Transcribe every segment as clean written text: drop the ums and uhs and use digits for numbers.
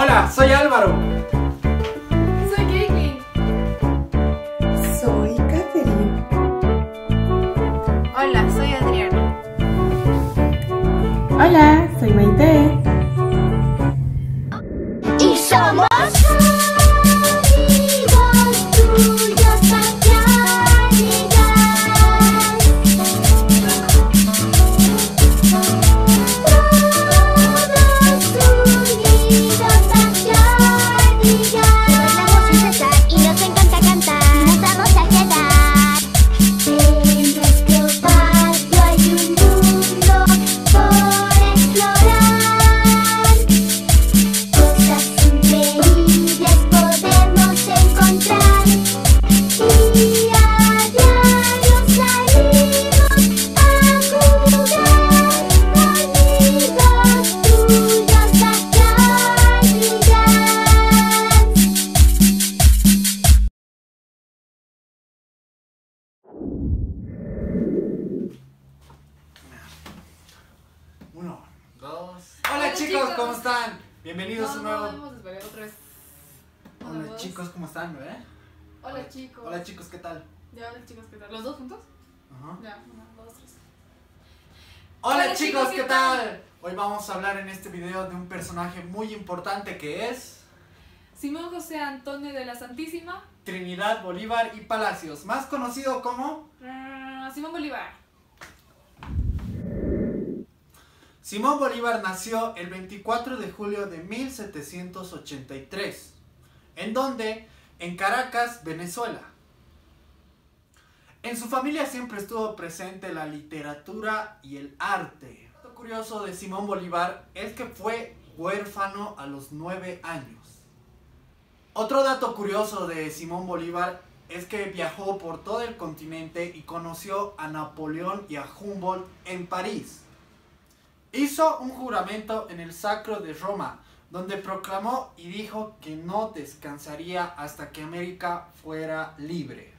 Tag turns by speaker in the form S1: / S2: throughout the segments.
S1: Hola, soy Álvaro.
S2: Soy Caitlin.
S3: Soy Catherine.
S2: Hola, soy Adriana.
S3: Hola, soy Maite.
S4: Y somos amigos tuyos hasta llegar. Todos unidos hasta llegar. Bailamos sin cesar y nos encanta cantar. Nos vamos a quedar. En nuestro patio hay un mundo por explorar. Cosas increíbles podemos encontrar y a diario salimos a jugar. Amigos tuyos hasta llegar.
S1: Uno, dos. Hola chicos, ¿cómo están? Bienvenidos a un nuevo.
S2: Hemos desvariado otra vez.
S1: Hola
S2: Dos.
S1: chicos, ¿cómo están?
S2: Hola chicos.
S1: Hola chicos, ¿qué tal?
S2: Ya, hola chicos, ¿qué tal? ¿Los dos juntos?
S1: Ajá.
S2: Ya, 1, 2, 3.
S1: Hola chicos, ¿qué tal? Hoy vamos a hablar en este video de un personaje muy importante que es
S2: Simón José Antonio de la Santísima.
S1: Trinidad Bolívar y Palacios, más conocido como
S2: Simón Bolívar.
S1: Simón Bolívar. Nació el 24 de julio de 1783. ¿En dónde? En Caracas, Venezuela. En su familia siempre estuvo presente la literatura y el arte. Lo curioso de Simón Bolívar es que fue huérfano a los 9 años. Otro dato curioso de Simón Bolívar es que viajó por todo el continente y conoció a Napoleón y a Humboldt en París. Hizo un juramento en el Sacro de Roma, donde proclamó y dijo que no descansaría hasta que América fuera libre.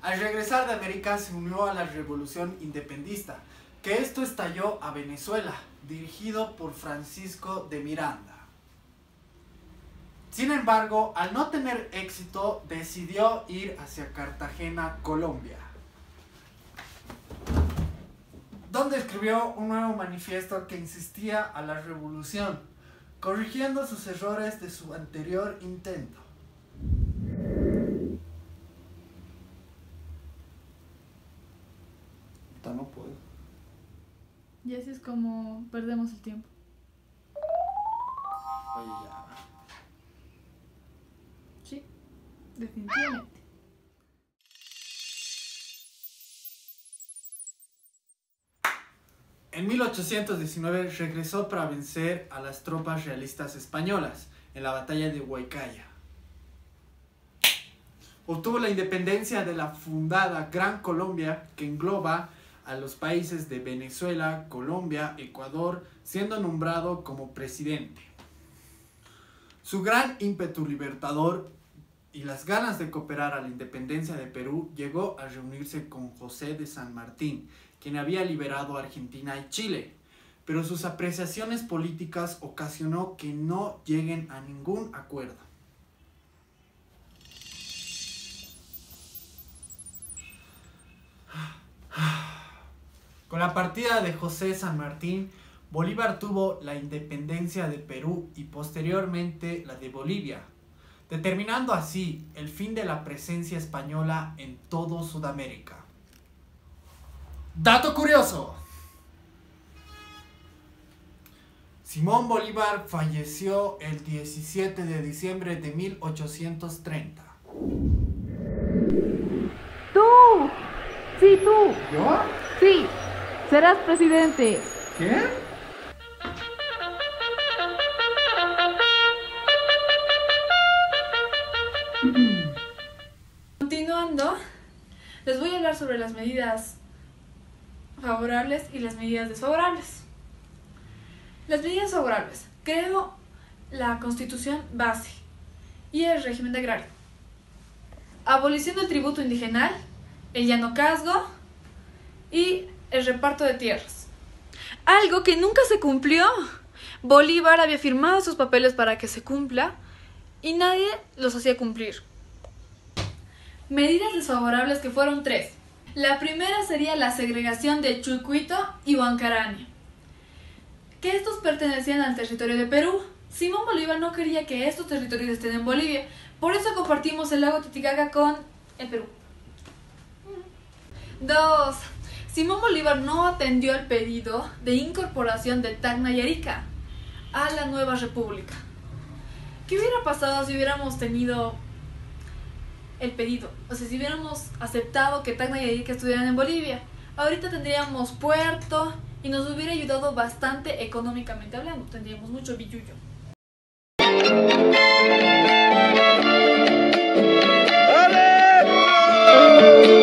S1: Al regresar de América se unió a la Revolución Independentista, que esto estalló a Venezuela, dirigido por Francisco de Miranda. Sin embargo, al no tener éxito, decidió ir hacia Cartagena, Colombia, donde escribió un nuevo manifiesto que insistía a la revolución, corrigiendo sus errores de su anterior intento. No puedo.
S2: Y así es como perdemos el tiempo.
S1: Oye, ya.
S2: Sí, definitivamente.
S1: En 1819 regresó para vencer a las tropas realistas españolas en la batalla de Huaycaya. Obtuvo la independencia de la fundada Gran Colombia, que engloba a los países de Venezuela, Colombia, Ecuador, siendo nombrado como presidente. Su gran ímpetu libertador y las ganas de cooperar a la independencia de Perú llegó a reunirse con José de San Martín, quien había liberado a Argentina y Chile, pero sus apreciaciones políticas ocasionó que no lleguen a ningún acuerdo. Con la partida de José San Martín, Bolívar tuvo la independencia de Perú y posteriormente la de Bolivia, determinando así el fin de la presencia española en todo Sudamérica. Dato curioso: Simón Bolívar falleció el 17 de diciembre de 1830.
S5: ¡Tú! Sí, tú.
S1: ¿Yo?
S5: Sí, serás presidente.
S1: ¿Qué?
S2: Continuando, les voy a hablar sobre las medidas favorables y las medidas desfavorables. Las medidas favorables: creo la constitución base y el régimen agrario, abolición del tributo indigenal, el llanocazgo y el reparto de tierras. Algo que nunca se cumplió, Bolívar había firmado sus papeles para que se cumpla y nadie los hacía cumplir. Medidas desfavorables que fueron 3. La primera sería la segregación de Chucuito y Huancaraña, que estos pertenecían al territorio de Perú. Simón Bolívar no quería que estos territorios estén en Bolivia, por eso compartimos el lago Titicaca con el Perú. 2. Simón Bolívar no atendió el pedido de incorporación de Tacna y Arica a la nueva república. ¿Qué hubiera pasado si hubiéramos tenido el pedido? O sea, si hubiéramos aceptado que Tacna y Arica estuvieran en Bolivia, ahorita tendríamos puerto y nos hubiera ayudado bastante económicamente hablando, tendríamos mucho billullo.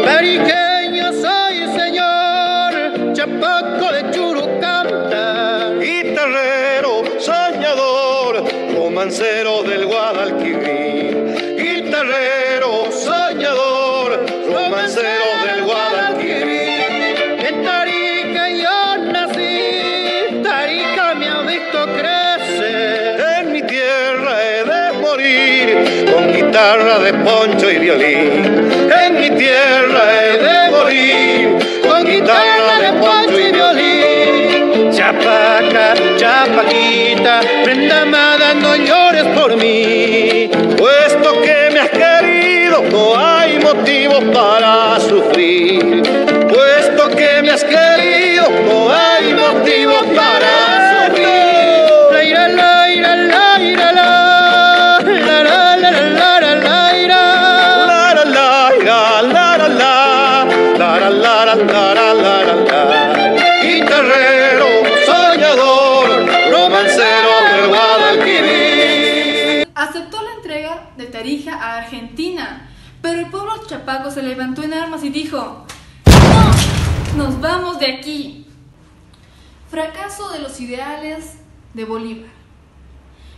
S6: Periqueño soy, señor, chapaco de Churucanta, guitarrero, soñador, romancero del Guadalquivir. Guitarrero, soñador, romancero del Guadalquivir. En Tarica yo nací, Tarica me ha visto crecer. En mi tierra he de morir, con guitarra de poncho y violín. En mi tierra he de morir, con guitarra de poncho y violín. Chapaca, chapaquita, prenda amada, no llores por mí. Puesto que me has querido, no hay motivo para sufrir. Puesto que me has querido, no hay motivo para sufrir. La ira, la ira, la ira, la la la la la la la ira. La la la la la la la la la la. Guitarrero, soñador, romancero del Guadalquivir.
S2: Aceptó la entrega de Tarija a Argentina, pero el pueblo chapaco se levantó en armas y dijo: ¡No! ¡Nos vamos de aquí! Fracaso de los ideales de Bolívar.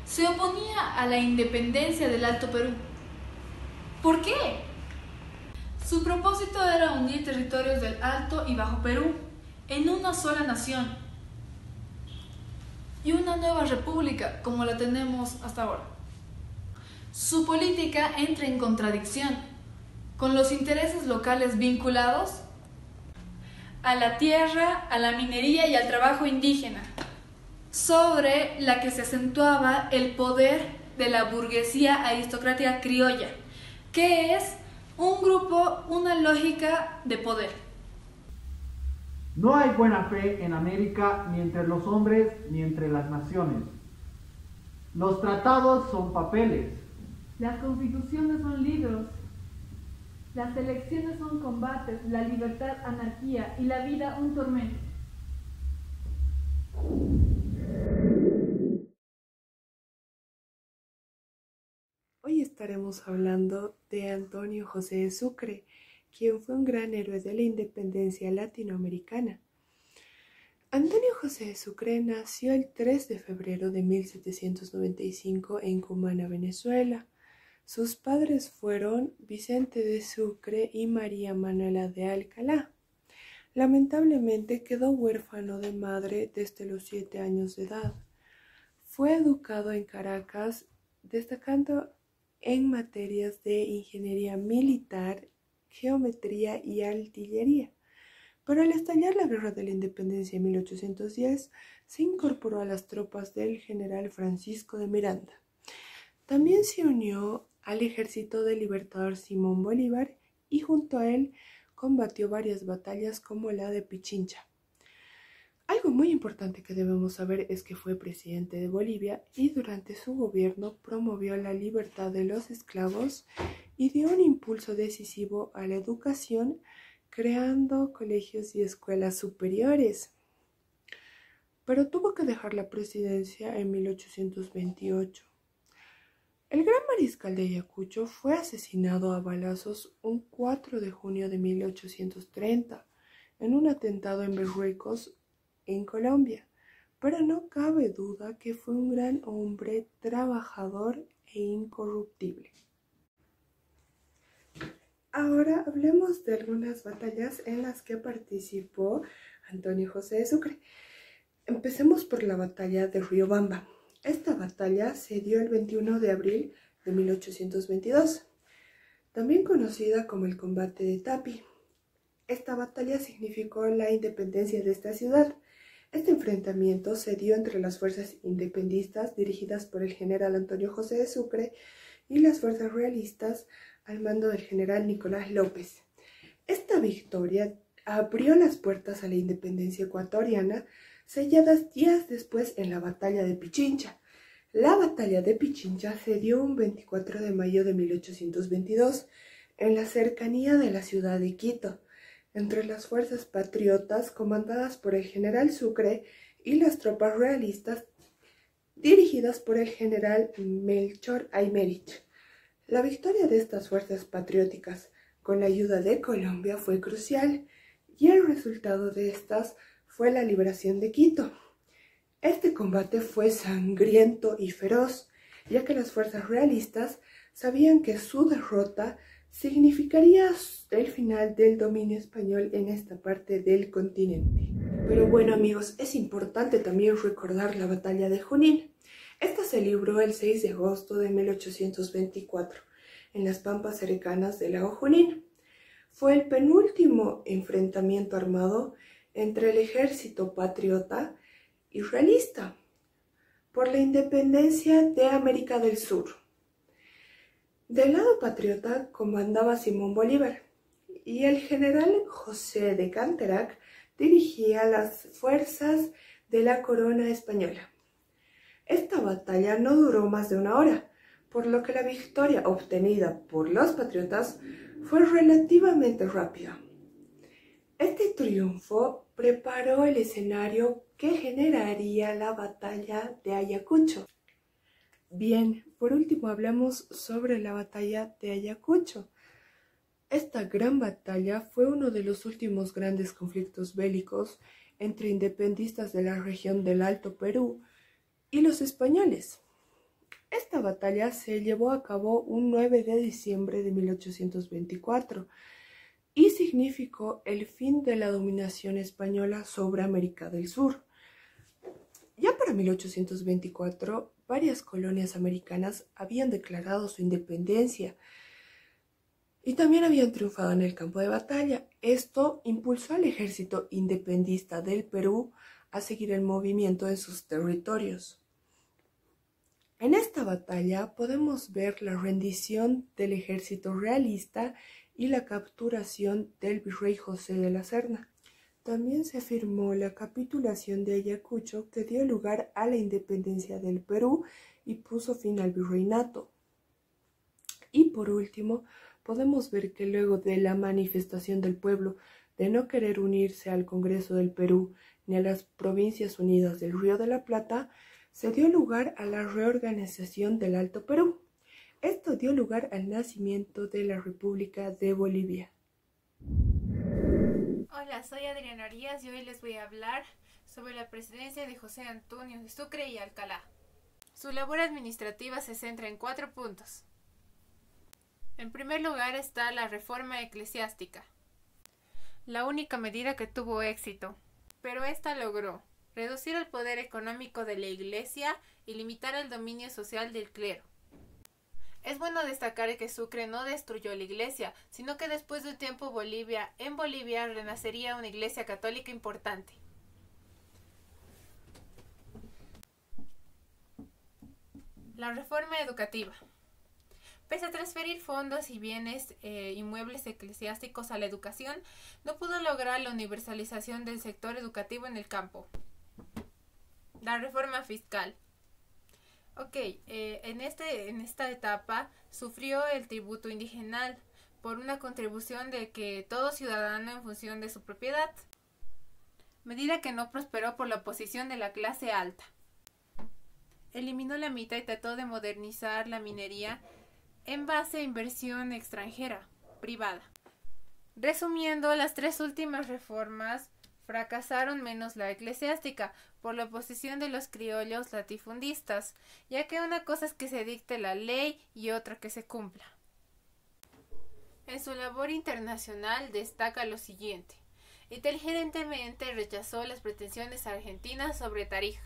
S2: Se oponía a la independencia del Alto Perú. ¿Por qué? Su propósito era unir territorios del Alto y Bajo Perú en una sola nación y una nueva república como la tenemos hasta ahora. Su política entra en contradicción con los intereses locales vinculados a la tierra, a la minería y al trabajo indígena, sobre la que se acentuaba el poder de la burguesía aristocrática criolla, que es un grupo, una lógica de poder.
S1: No hay buena fe en América ni entre los hombres ni entre las naciones. Los tratados son papeles.
S5: Las constituciones son libros. Las elecciones son combates, la libertad anarquía y la vida un tormento.
S3: Hoy estaremos hablando de Antonio José de Sucre, quien fue un gran héroe de la independencia latinoamericana. Antonio José de Sucre nació el 3 de febrero de 1795 en Cumaná, Venezuela. Sus padres fueron Vicente de Sucre y María Manuela de Alcalá. Lamentablemente quedó huérfano de madre desde los 7 años de edad. Fue educado en Caracas, destacando en materias de ingeniería militar, geometría y artillería. Pero al estallar la Guerra de la Independencia en 1810, se incorporó a las tropas del general Francisco de Miranda. También se unió al ejército del libertador Simón Bolívar y junto a él combatió varias batallas como la de Pichincha. Algo muy importante que debemos saber es que fue presidente de Bolivia y durante su gobierno promovió la libertad de los esclavos y dio un impulso decisivo a la educación, creando colegios y escuelas superiores. Pero tuvo que dejar la presidencia en 1828. El gran mariscal de Ayacucho fue asesinado a balazos un 4 de junio de 1830 en un atentado en Berruecos, en Colombia, pero no cabe duda que fue un gran hombre trabajador e incorruptible. Ahora hablemos de algunas batallas en las que participó Antonio José de Sucre. Empecemos por la batalla de Riobamba. Esta batalla se dio el 21 de abril de 1822, también conocida como el combate de Tapi. Esta batalla significó la independencia de esta ciudad. Este enfrentamiento se dio entre las fuerzas independistas dirigidas por el general Antonio José de Sucre y las fuerzas realistas al mando del general Nicolás López. Esta victoria abrió las puertas a la independencia ecuatoriana, selladas días después en la batalla de Pichincha. La batalla de Pichincha se dio un 24 de mayo de 1822 en la cercanía de la ciudad de Quito, entre las fuerzas patriotas comandadas por el general Sucre y las tropas realistas dirigidas por el general Melchor Aymerich. La victoria de estas fuerzas patrióticas con la ayuda de Colombia fue crucial y el resultado de estas fue la liberación de Quito. Este combate fue sangriento y feroz, ya que las fuerzas realistas sabían que su derrota significaría el final del dominio español en esta parte del continente. Pero bueno, amigos, es importante también recordar la batalla de Junín. Esta se libró el 6 de agosto de 1824 en las pampas cercanas del lago Junín. Fue el penúltimo enfrentamiento armado entre el ejército patriota y realista por la independencia de América del Sur. Del lado patriota comandaba Simón Bolívar y el general José de Canterac dirigía las fuerzas de la corona española. Esta batalla no duró más de una hora, por lo que la victoria obtenida por los patriotas fue relativamente rápida. Este triunfo preparó el escenario que generaría la batalla de Ayacucho. Bien, por último hablamos sobre la batalla de Ayacucho. Esta gran batalla fue uno de los últimos grandes conflictos bélicos entre independistas de la región del Alto Perú y los españoles. Esta batalla se llevó a cabo un 9 de diciembre de 1824 y significó el fin de la dominación española sobre América del Sur. Ya para 1824, varias colonias americanas habían declarado su independencia y también habían triunfado en el campo de batalla. Esto impulsó al ejército independista del Perú a seguir el movimiento en sus territorios. En esta batalla podemos ver la rendición del ejército realista y la capturación del virrey José de la Serna. También se firmó la capitulación de Ayacucho, que dio lugar a la independencia del Perú y puso fin al virreinato. Y por último, podemos ver que luego de la manifestación del pueblo de no querer unirse al Congreso del Perú ni a las Provincias Unidas del Río de la Plata, se dio lugar a la reorganización del Alto Perú. Esto dio lugar al nacimiento de la República de Bolivia.
S7: Hola, soy Adriana Arias y hoy les voy a hablar sobre la presidencia de José Antonio de Sucre y Alcalá. Su labor administrativa se centra en 4 puntos. En primer lugar está la reforma eclesiástica, la única medida que tuvo éxito, pero esta logró reducir el poder económico de la Iglesia y limitar el dominio social del clero. Es bueno destacar que Sucre no destruyó la iglesia, sino que después de un tiempo en Bolivia renacería una iglesia católica importante. La reforma educativa. Pese a transferir fondos y bienes inmuebles eclesiásticos a la educación, no pudo lograr la universalización del sector educativo en el campo. La reforma fiscal. En esta etapa sufrió el tributo indigenal por una contribución de que todo ciudadano en función de su propiedad, medida que no prosperó por la oposición de la clase alta. Eliminó la mitad y trató de modernizar la minería en base a inversión extranjera, privada. Resumiendo, las 3 últimas reformas fracasaron menos la eclesiástica por la oposición de los criollos latifundistas, ya que una cosa es que se dicte la ley y otra que se cumpla. En su labor internacional destaca lo siguiente. Inteligentemente rechazó las pretensiones argentinas sobre Tarija.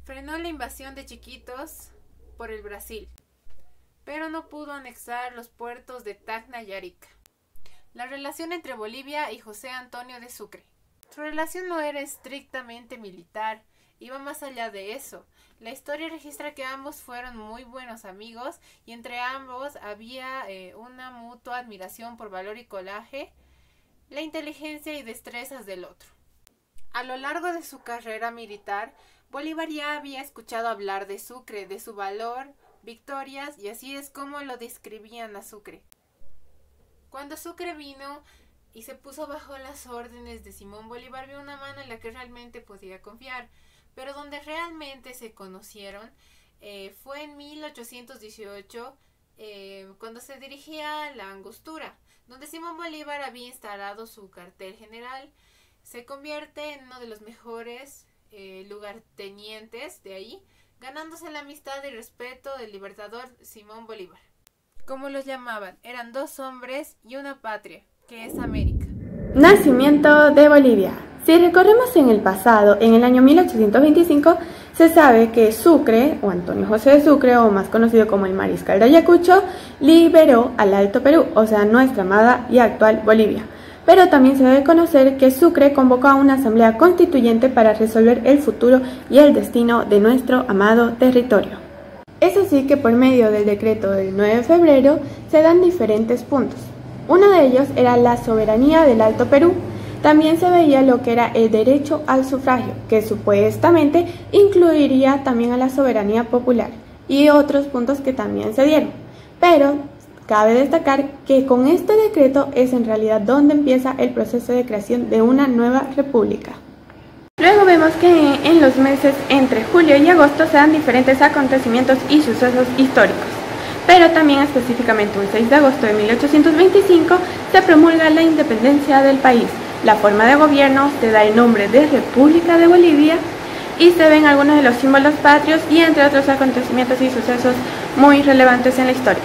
S7: Frenó la invasión de Chiquitos por el Brasil, pero no pudo anexar los puertos de Tacna y Arica. La relación entre Bolivia y José Antonio de Sucre. Su relación no era estrictamente militar, iba más allá de eso. La historia registra que ambos fueron muy buenos amigos y entre ambos había una mutua admiración por valor y coraje, la inteligencia y destrezas del otro. A lo largo de su carrera militar, Bolívar ya había escuchado hablar de Sucre, de su valor, victorias, y así es como lo describían a Sucre. Cuando Sucre vino y se puso bajo las órdenes de Simón Bolívar, vio una mano en la que realmente podía confiar, pero donde realmente se conocieron fue en 1818, cuando se dirigía a la Angostura, donde Simón Bolívar había instalado su cuartel general. Se convierte en uno de los mejores lugartenientes de ahí, ganándose la amistad y respeto del libertador Simón Bolívar. Como los llamaban, eran dos hombres y una patria, que es América.
S8: Nacimiento de Bolivia. Si recorremos en el pasado, en el año 1825, se sabe que Sucre, o Antonio José de Sucre, o más conocido como el Mariscal de Ayacucho, liberó al Alto Perú, o sea, nuestra amada y actual Bolivia. Pero también se debe conocer que Sucre convocó a una asamblea constituyente para resolver el futuro y el destino de nuestro amado territorio. Es así que por medio del decreto del 9 de febrero se dan diferentes puntos. Uno de ellos era la soberanía del Alto Perú. También se veía lo que era el derecho al sufragio, que supuestamente incluiría también a la soberanía popular, y otros puntos que también se dieron. Pero cabe destacar que con este decreto es en realidad donde empieza el proceso de creación de una nueva república. Luego vemos que en los meses entre julio y agosto se dan diferentes acontecimientos y sucesos históricos. Pero también específicamente un 6 de agosto de 1825 se promulga la independencia del país. La forma de gobierno se da el nombre de República de Bolivia y se ven algunos de los símbolos patrios y entre otros acontecimientos y sucesos muy relevantes en la historia.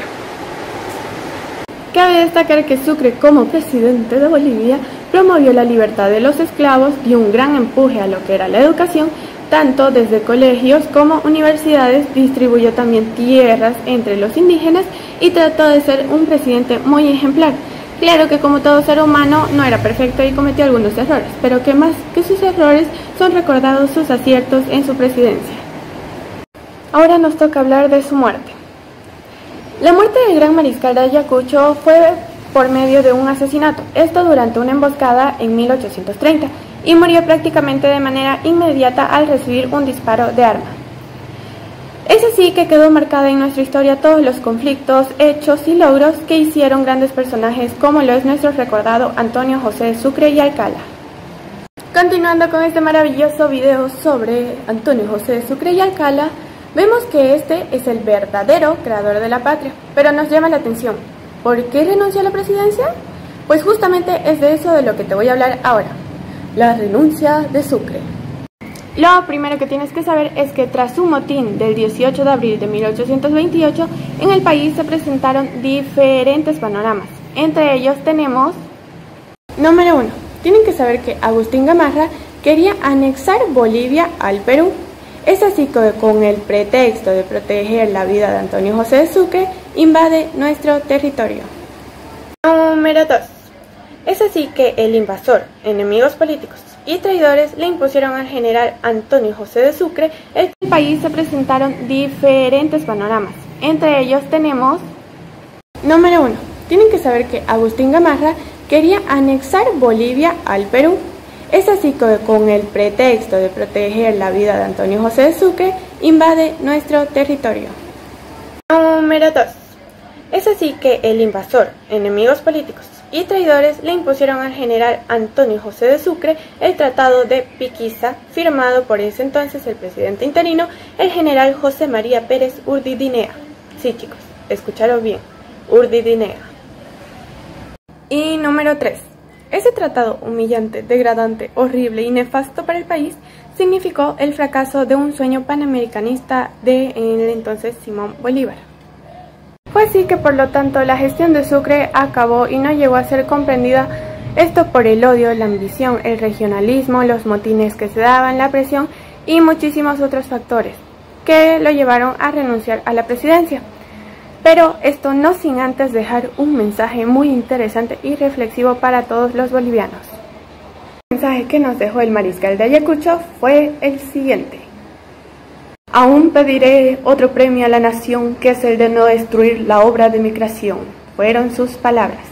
S8: Cabe destacar que Sucre, como presidente de Bolivia, promovió la libertad de los esclavos, dio un gran empuje a lo que era la educación, tanto desde colegios como universidades, distribuyó también tierras entre los indígenas y trató de ser un presidente muy ejemplar. Claro que como todo ser humano no era perfecto y cometió algunos errores, pero que más que sus errores son recordados sus aciertos en su presidencia. Ahora nos toca hablar de su muerte. La muerte del gran mariscal de Ayacucho fue por medio de un asesinato, esto durante una emboscada en 1830, y murió prácticamente de manera inmediata al recibir un disparo de arma. Es así que quedó marcada en nuestra historia todos los conflictos, hechos y logros que hicieron grandes personajes como lo es nuestro recordado Antonio José de Sucre y Alcala. Continuando con este maravilloso video sobre Antonio José de Sucre y Alcala, vemos que este es el verdadero creador de la patria, pero nos llama la atención. ¿Por qué renunció a la presidencia? Pues justamente es de eso de lo que te voy a hablar ahora, la renuncia de Sucre. Lo primero que tienes que saber es que tras un motín del 18 de abril de 1828, en el país se presentaron diferentes panoramas. Entre ellos tenemos, número 1, tienen que saber que Agustín Gamarra quería anexar Bolivia al Perú. Es así que con el pretexto de proteger la vida de Antonio José de Sucre, invade nuestro territorio. Número 2. Es así que el invasor, enemigos políticos y traidores le impusieron al general Antonio José de Sucre. En el país se presentaron diferentes panoramas. Entre ellos tenemos, número 1, tienen que saber que Agustín Gamarra quería anexar Bolivia al Perú. Es así que con el pretexto de proteger la vida de Antonio José de Sucre, invade nuestro territorio. Número 2. Es así que el invasor, enemigos políticos y traidores le impusieron al general Antonio José de Sucre el Tratado de Piquiza, firmado por ese entonces el presidente interino, el general José María Pérez Urdidinea. Sí, chicos, escucharon bien, Urdidinea. Y número 3. Ese tratado humillante, degradante, horrible y nefasto para el país significó el fracaso de un sueño panamericanista de el entonces Simón Bolívar. Fue así que por lo tanto la gestión de Sucre acabó y no llegó a ser comprendida Esto por el odio, la ambición, el regionalismo, los motines que se daban, la presión y muchísimos otros factores que lo llevaron a renunciar a la presidencia. Pero esto no sin antes dejar un mensaje muy interesante y reflexivo para todos los bolivianos. El mensaje que nos dejó el mariscal de Ayacucho fue el siguiente: aún pediré otro premio a la nación, que es el de no destruir la obra de mi creación. Fueron sus palabras.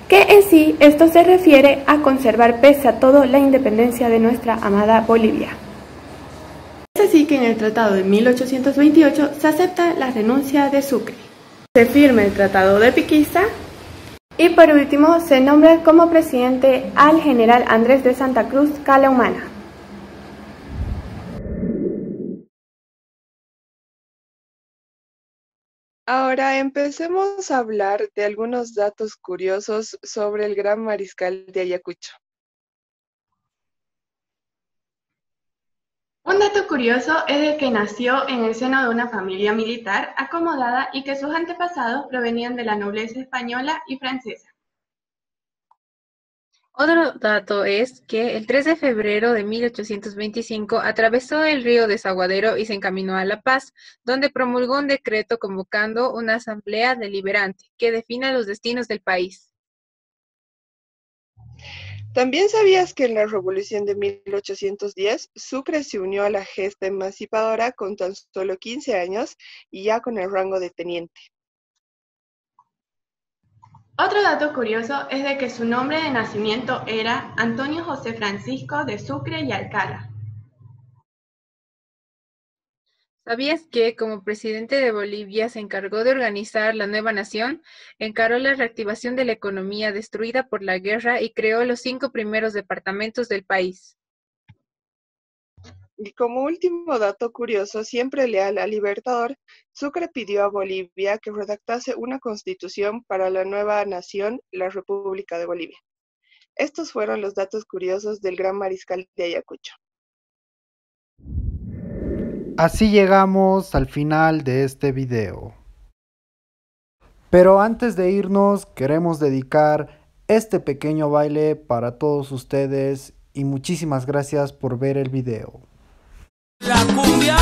S8: Que en sí esto se refiere a conservar pese a todo la independencia de nuestra amada Bolivia. Es así que en el Tratado de 1828 se acepta la renuncia de Sucre. Se firma el Tratado de Piquisa y por último se nombra como presidente al general Andrés de Santa Cruz Calahumana.
S3: Ahora empecemos a hablar de algunos datos curiosos sobre el gran mariscal de Ayacucho.
S8: Un dato curioso es de que nació en el seno de una familia militar acomodada y que sus antepasados provenían de la nobleza española y francesa.
S7: Otro dato es que el 3 de febrero de 1825 atravesó el río Desaguadero y se encaminó a La Paz, donde promulgó un decreto convocando una asamblea deliberante que defina los destinos del país.
S3: ¿También sabías que en la Revolución de 1810 Sucre se unió a la gesta emancipadora con tan solo 15 años y ya con el rango de teniente?
S8: Otro dato curioso es de que su nombre de nacimiento era Antonio José Francisco de Sucre y Alcalá.
S7: ¿Sabías que, como presidente de Bolivia, se encargó de organizar la nueva nación, encaró la reactivación de la economía destruida por la guerra y creó los 5 primeros departamentos del país?
S3: Y como último dato curioso, siempre leal al Libertador, Sucre pidió a Bolivia que redactase una constitución para la nueva nación, la República de Bolivia. Estos fueron los datos curiosos del gran mariscal de Ayacucho.
S1: Así llegamos al final de este video. Pero antes de irnos, queremos dedicar este pequeño baile para todos ustedes y muchísimas gracias por ver el video.
S9: La cumbia